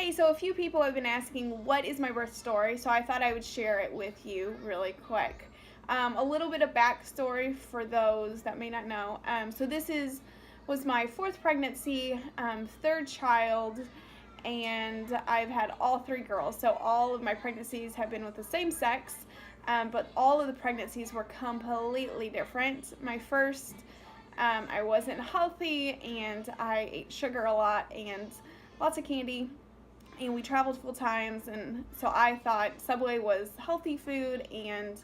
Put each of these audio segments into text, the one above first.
Hey, so a few people have been asking what is my birth story, so I thought I would share it with you really quick. A little bit of backstory for those that may not know. So was my fourth pregnancy, third child, and I've had all three girls. So all of my pregnancies have been with the same sex, but all of the pregnancies were completely different. My first, I wasn't healthy, and I ate sugar a lot and lots of candy, and we traveled full times, and so I thought Subway was healthy food. And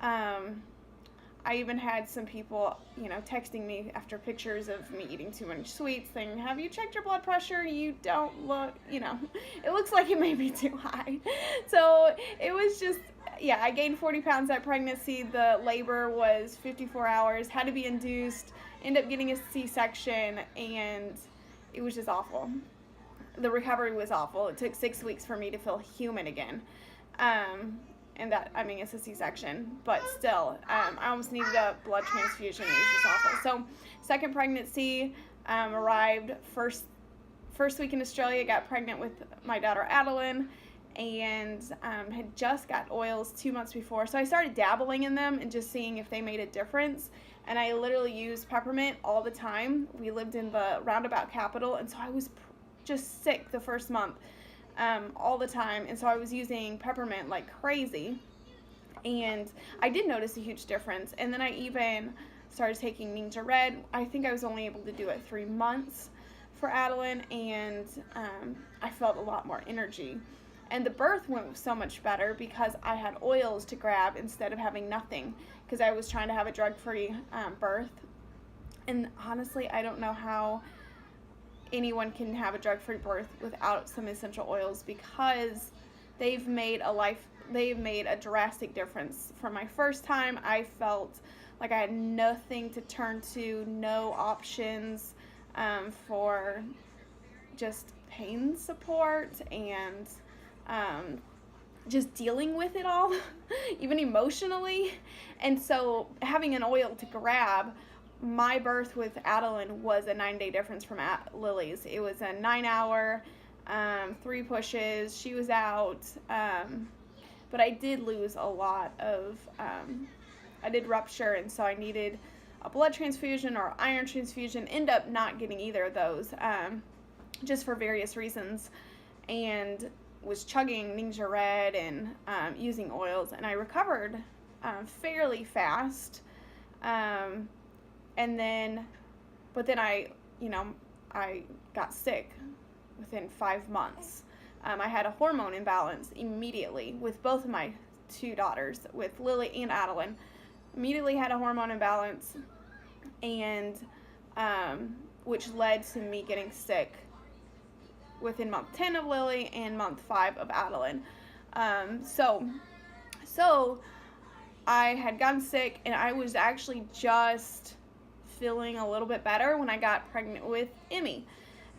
I even had some people, texting me after pictures of me eating too many sweets, saying, have you checked your blood pressure? You don't look, it looks like it may be too high. So it was just, yeah, I gained 40 pounds that pregnancy. The labor was 54 hours, had to be induced, ended up getting a C-section, and it was just awful. The recovery was awful. It took 6 weeks for me to feel human again. And that, it's a C-section, but still, I almost needed a blood transfusion. It was just awful. So, second pregnancy, arrived first week in Australia, got pregnant with my daughter Adeline, and had just got oils 2 months before. So I started dabbling in them and just seeing if they made a difference. And I literally used peppermint all the time. We lived in the roundabout capital, and so I was just sick the first month, all the time, and so I was using peppermint like crazy, and I did notice a huge difference. And then I even started taking Ninja Red. I think I was only able to do it 3 months for Adeline, and I felt a lot more energy, and the birth went so much better because I had oils to grab instead of having nothing, because I was trying to have a drug-free birth. And honestly, I don't know how anyone can have a drug-free birth without some essential oils, because they've made a drastic difference. For my first time, I felt like I had nothing to turn to, no options for just pain support, and just dealing with it all, even emotionally. And so having an oil to grab, my birth with Adeline was a 9-day difference from Lily's. It was a 9-hour, 3 pushes. She was out, but I did lose a lot of, I did rupture, and so I needed a blood transfusion or iron transfusion. End up not getting either of those, just for various reasons, and was chugging Ninja Red and using oils, and I recovered fairly fast. But then I got sick within 5 months. I had a hormone imbalance immediately with both of my 2 daughters, with Lily and Adeline. Immediately had a hormone imbalance, and which led to me getting sick within month 10 of Lily and month 5 of Adeline. So I had gotten sick, and I was actually just feeling a little bit better when I got pregnant with Emmy.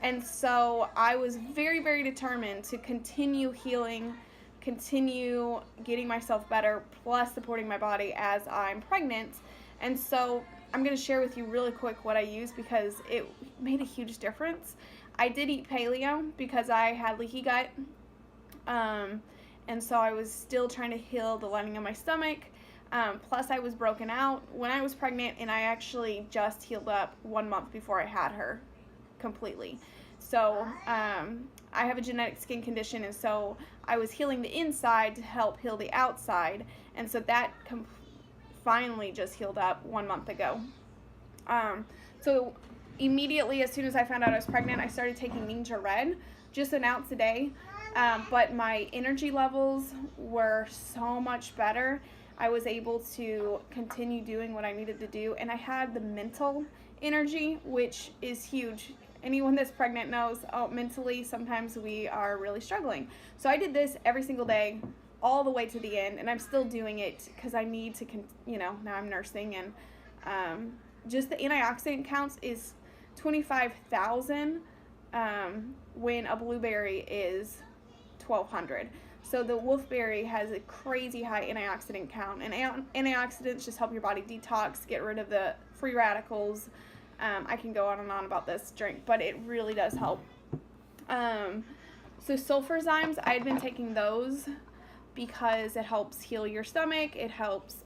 And so I was very, very determined to continue healing, continue getting myself better, plus supporting my body as I'm pregnant. And so I'm going to share with you really quick what I use, because it made a huge difference. I did eat paleo because I had leaky gut, and so I was still trying to heal the lining of my stomach. Plus I was broken out when I was pregnant, and I actually just healed up 1 month before I had her completely. So I have a genetic skin condition, and so I was healing the inside to help heal the outside, and so that finally just healed up 1 month ago. So immediately, as soon as I found out I was pregnant, I started taking Ninja Red, just an ounce a day, but my energy levels were so much better. I was able to continue doing what I needed to do, and I had the mental energy, which is huge. Anyone that's pregnant knows, mentally sometimes we are really struggling. So I did this every single day, all the way to the end, and I'm still doing it because I need to, now I'm nursing, and just the antioxidant counts is 25,000 when a blueberry is 1,200. So the wolfberry has a crazy high antioxidant count, and antioxidants just help your body detox, get rid of the free radicals. I can go on and on about this drink, but it really does help. So sulfur zymes, I'd been taking those because it helps heal your stomach. It helps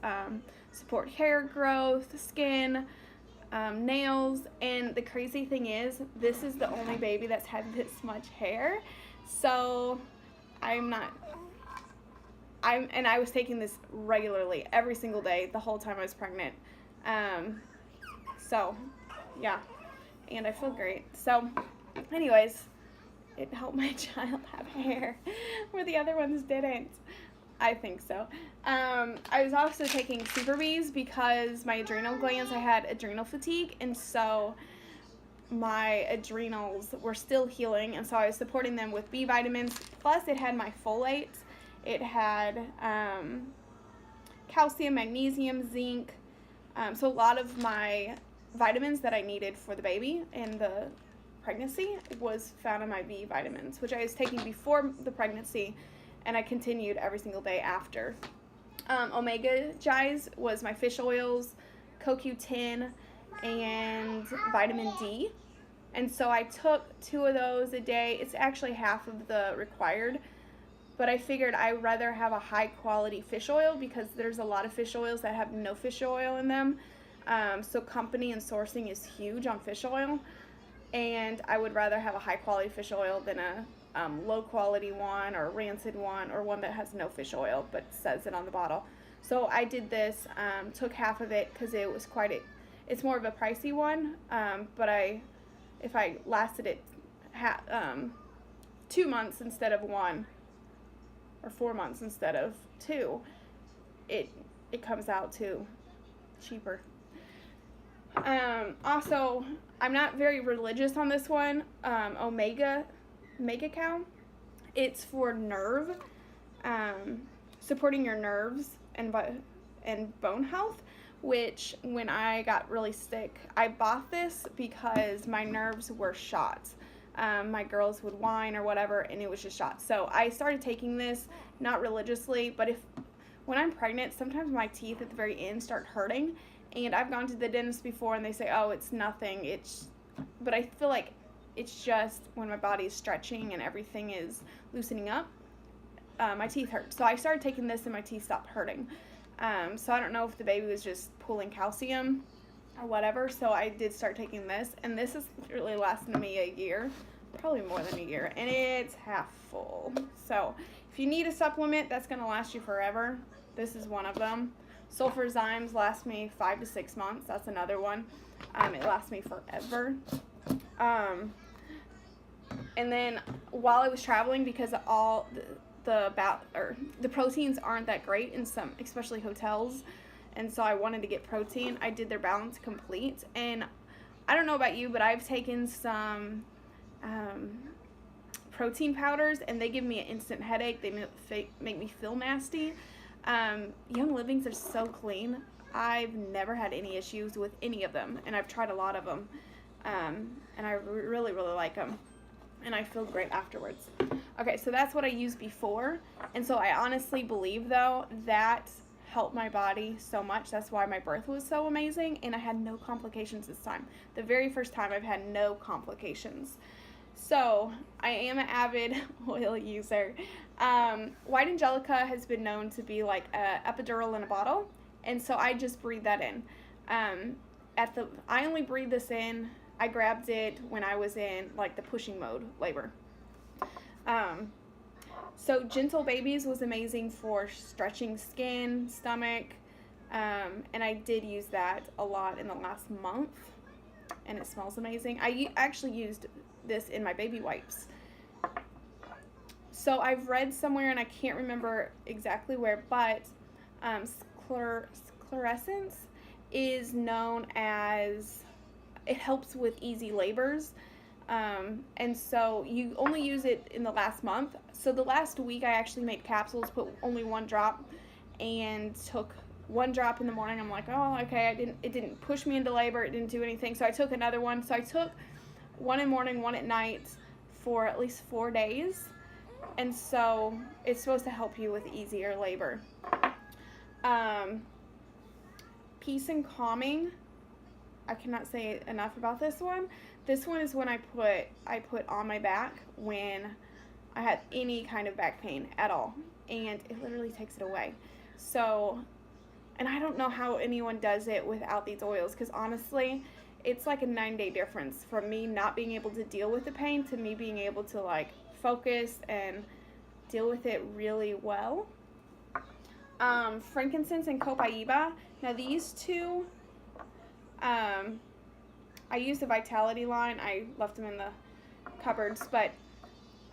support hair growth, skin, nails. And the crazy thing is, this is the only baby that's had this much hair. So I was taking this regularly every single day the whole time I was pregnant. So yeah, and I feel great. So anyways, it helped my child have hair where the other ones didn't. I think so. I was also taking Super Bees because my adrenal glands, I had adrenal fatigue, and so my adrenals were still healing, and so I was supporting them with B vitamins. Plus, it had my folate. It had calcium, magnesium, zinc. So a lot of my vitamins that I needed for the baby and the pregnancy was found in my B vitamins, which I was taking before the pregnancy, and I continued every single day after. Omega Gi's was my fish oils, CoQ10, and vitamin D. And so I took 2 of those a day. It's actually half of the required, but I figured I'd rather have a high quality fish oil because there's a lot of fish oils that have no fish oil in them. So company and sourcing is huge on fish oil, and I would rather have a high quality fish oil than a low quality one or a rancid one or one that has no fish oil but says it on the bottle. So I did this, took half of it because it was it's more of a pricey one, but if I lasted it 2 months instead of 1, or 4 months instead of 2, it comes out to cheaper. Also, I'm not very religious on this one. Omega Cow, it's for nerve, supporting your nerves and bone health, which when I got really sick, I bought this because my nerves were shot. My girls would whine or whatever, and it was just shot. So I started taking this, not religiously, but when I'm pregnant, sometimes my teeth at the very end start hurting, and I've gone to the dentist before, and they say, oh, it's nothing, but I feel like it's just when my body is stretching and everything is loosening up, my teeth hurt. So I started taking this, and my teeth stopped hurting. So I don't know if the baby was just pulling calcium or whatever, so I did start taking this, and this has really lasted me a year, probably more than a year, and it's half full. So if you need a supplement that's going to last you forever, this is one of them. Sulfur Zymes last me 5 to 6 months. That's another one. It lasts me forever. And then while I was traveling, because all the proteins aren't that great in some, especially hotels, and so I wanted to get protein, I did their Balance Complete. And I don't know about you, but I've taken some protein powders, and they give me an instant headache. They make me feel nasty. Young Livings are so clean. I've never had any issues with any of them, and I've tried a lot of them, and I really, really like them, and I feel great afterwards. Okay, so that's what I used before, and so I honestly believe, though, that helped my body so much. That's why my birth was so amazing, and I had no complications this time. The very first time I've had no complications. So I am an avid oil user. White Angelica has been known to be like an epidural in a bottle, and so I just breathe that in. I only breathe this in. I grabbed it when I was in like the pushing mode labor. So Gentle Babies was amazing for stretching skin, stomach, and I did use that a lot in the last month, and it smells amazing. I actually used this in my baby wipes. So I've read somewhere, and I can't remember exactly where, but sclerescence is known as, it helps with easy labors, and so you only use it in the last month. So the last week I actually made capsules, put only 1 drop, and took 1 drop in the morning. I'm like, oh, okay, it didn't push me into labor, it didn't do anything, so I took another one. So I took 1 in the morning, 1 at night for at least 4 days, and so it's supposed to help you with easier labor. Peace and Calming, I cannot say enough about this one. This one is when I put on my back when I had any kind of back pain at all, and it literally takes it away. So, and I don't know how anyone does it without these oils, because honestly, it's like a 9-day difference from me not being able to deal with the pain to me being able to like focus and deal with it really well. Frankincense and copaiba. Now these two, I used the Vitality line. I left them in the cupboards, but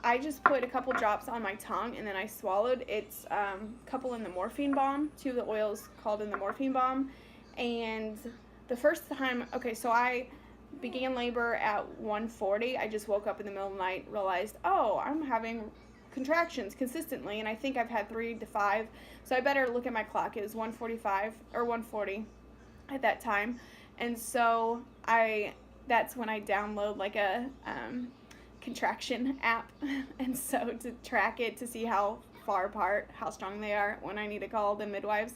I just put a couple drops on my tongue and then I swallowed. It's a couple in the morphine balm, 2 of the oils called in the morphine balm. And the first time, okay, so I began labor at 1:40. I just woke up in the middle of the night, realized, oh, I'm having contractions consistently, and I think I've had 3 to 5, so I better look at my clock. It was 1:45 or 1:40 at that time, and so that's when I download like a contraction app, and so to track it to see how far apart, how strong they are when I need to call the midwives.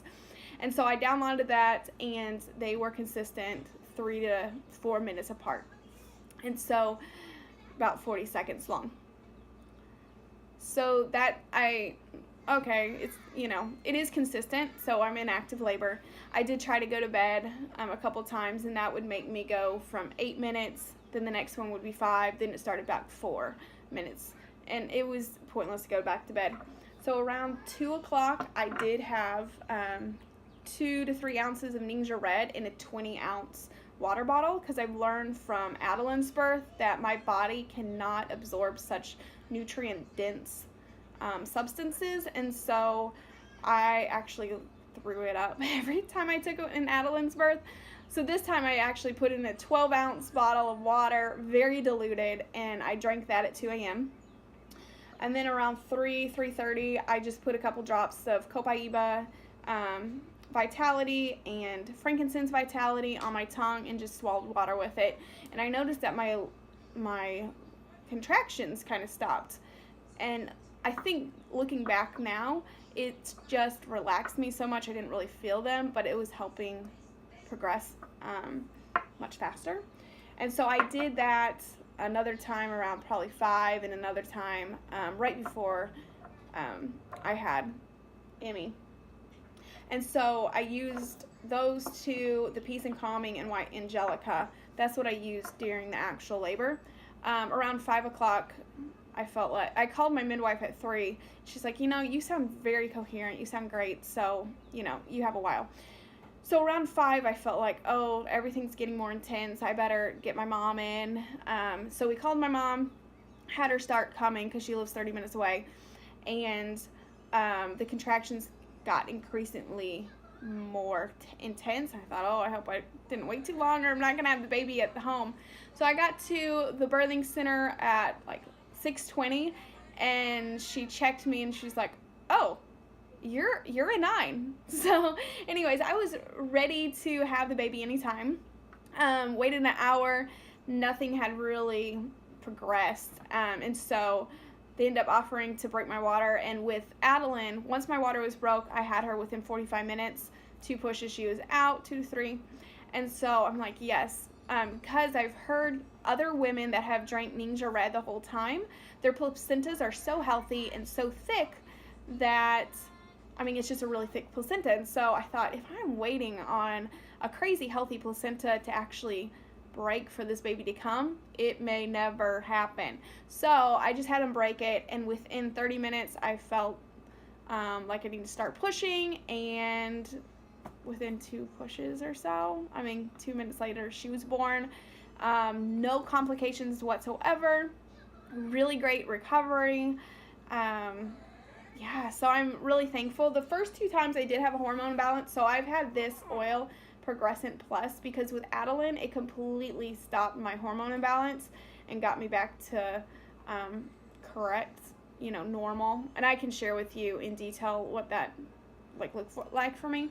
And so I downloaded that, and they were consistent 3 to 4 minutes apart, and so about 40 seconds long. So that it's, it is consistent, so I'm in active labor. I did try to go to bed a couple times, and that would make me go from 8 minutes, then the next one would be 5, then it started back 4 minutes, and it was pointless to go back to bed. So around 2 o'clock, I did have 2 to 3 ounces of Ningxia Red in a 20-ounce water bottle, because I've learned from Adeline's birth that my body cannot absorb such nutrient-dense substances, and so I actually threw it up every time I took an Adeline's birth. So this time I actually put in a 12-ounce bottle of water, very diluted, and I drank that at 2 a.m. And then around 3:30, I just put a couple drops of copaiba, Vitality, and frankincense Vitality on my tongue and just swallowed water with it. And I noticed that my contractions kind of stopped. And I think looking back now, it just relaxed me so much I didn't really feel them, but it was helping progress much faster. And so I did that another time around probably 5, and another time right before I had Emmy. And so I used those 2, the Peace and Calming and White Angelica. That's what I used during the actual labor. Around 5 o'clock, I felt like, I called my midwife at 3. She's like, you sound very coherent. You sound great. So, you have a while. So around 5, I felt like, oh, everything's getting more intense. I better get my mom in. So we called my mom, had her start coming because she lives 30 minutes away. And the contractions got increasingly more intense. I thought, oh, I hope I didn't wait too long, or I'm not going to have the baby at the home. So I got to the birthing center at like 6:20, and she checked me, and she's like, oh, you're a 9. So anyways, I was ready to have the baby anytime. Waited an hour. Nothing had really progressed. And so they ended up offering to break my water. And with Adeline, once my water was broke, I had her within 45 minutes. 2 pushes, she was out, 2 to 3. And so I'm like, yes. Because I've heard other women that have drank Ningxia Red the whole time, their placentas are so healthy and so thick that, it's just a really thick placenta. And so I thought, if I'm waiting on a crazy healthy placenta to actually break for this baby to come, it may never happen. So I just had him break it, and within 30 minutes, I felt like I need to start pushing, and within 2 pushes or so, 2 minutes later, she was born. No complications whatsoever. Really great recovery. So I'm really thankful. The first 2 times I did have a hormone imbalance, so I've had this oil, Progressant Plus, because with Adeline, it completely stopped my hormone imbalance and got me back to correct, normal. And I can share with you in detail what that looked like for me.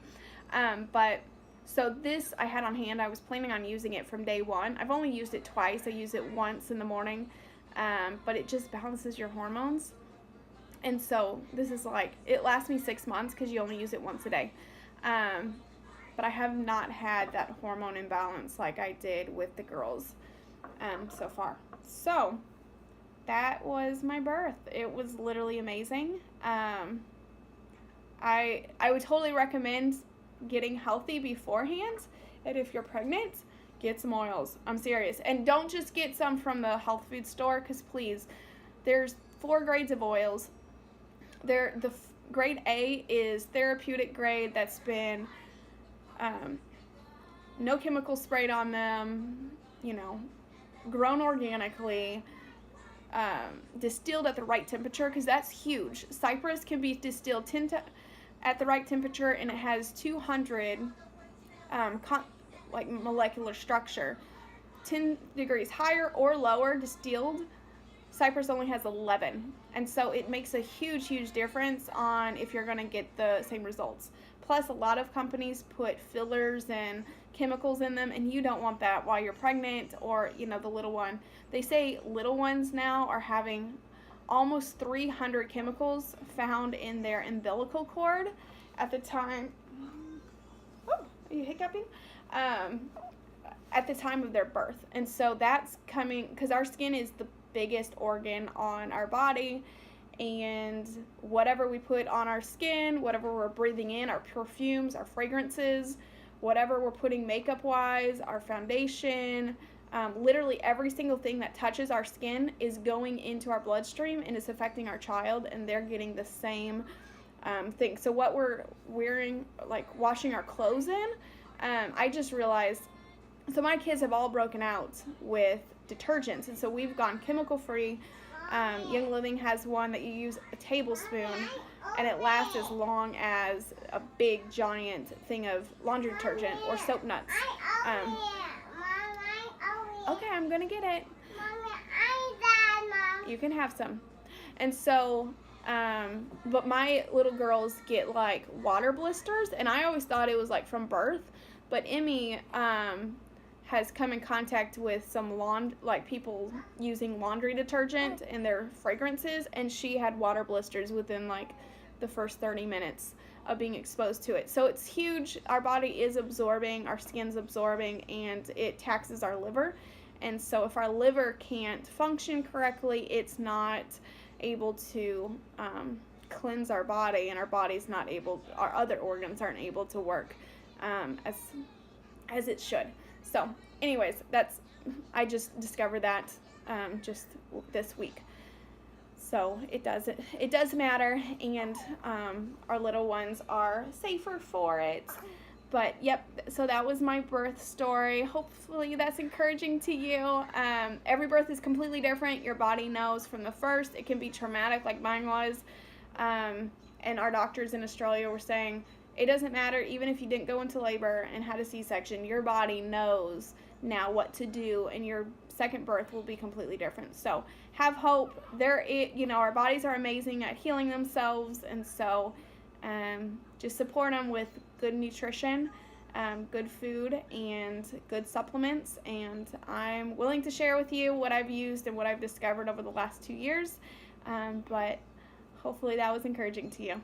But so this I had on hand. I was planning on using it from day 1. I've only used it twice. I use it once in the morning, but it just balances your hormones. And so this is it lasts me 6 months because you only use it once a day. But I have not had that hormone imbalance like I did with the girls so far. So that was my birth. It was literally amazing. I would totally recommend getting healthy beforehand. And if you're pregnant, get some oils. I'm serious. And don't just get some from the health food store, because please, there's 4 grades of oils. Grade A is therapeutic grade that's been no chemicals sprayed on them, grown organically, distilled at the right temperature, because that's huge. Cypress can be distilled at the right temperature, and it has 200 molecular structure. 10 degrees higher or lower distilled, cypress only has 11. And so it makes a huge, huge difference on if you're going to get the same results. Plus, a lot of companies put fillers and chemicals in them, and you don't want that while you're pregnant or, the little one. They say little ones now are having almost 300 chemicals found in their umbilical cord at the time. Oh, are you hiccuping? At the time of their birth. And so that's coming because our skin is the biggest organ on our body, and whatever we put on our skin, whatever we're breathing in, our perfumes, our fragrances, whatever we're putting makeup wise, our foundation, literally every single thing that touches our skin is going into our bloodstream and is affecting our child, and they're getting the same thing. So what we're wearing, like washing our clothes in, I just realized, so my kids have all broken out with detergents, and so we've gone chemical free. Young Living has one that you use a tablespoon, and it lasts as long as a big giant thing of laundry detergent or soap nuts. Okay, I'm gonna get it. You can have some. And so, but my little girls get like water blisters, and I always thought it was like from birth, but Emmy has come in contact with some people using laundry detergent in their fragrances, and she had water blisters within like the first 30 minutes of being exposed to it. So it's huge. Our body is absorbing, our skin's absorbing, and it taxes our liver. And so if our liver can't function correctly, it's not able to cleanse our body, and our body's not able, our other organs aren't able to work as it should. So anyways, I just discovered that just this week. So it does matter, and our little ones are safer for it. But yep, so that was my birth story. Hopefully that's encouraging to you. Every birth is completely different. Your body knows from the first. It can be traumatic like mine was. And our doctors in Australia were saying, it doesn't matter, even if you didn't go into labor and had a C-section, your body knows now what to do, and your second birth will be completely different. So have hope. Our bodies are amazing at healing themselves, and so just support them with good nutrition, good food, and good supplements. And I'm willing to share with you what I've used and what I've discovered over the last 2 years. But hopefully that was encouraging to you.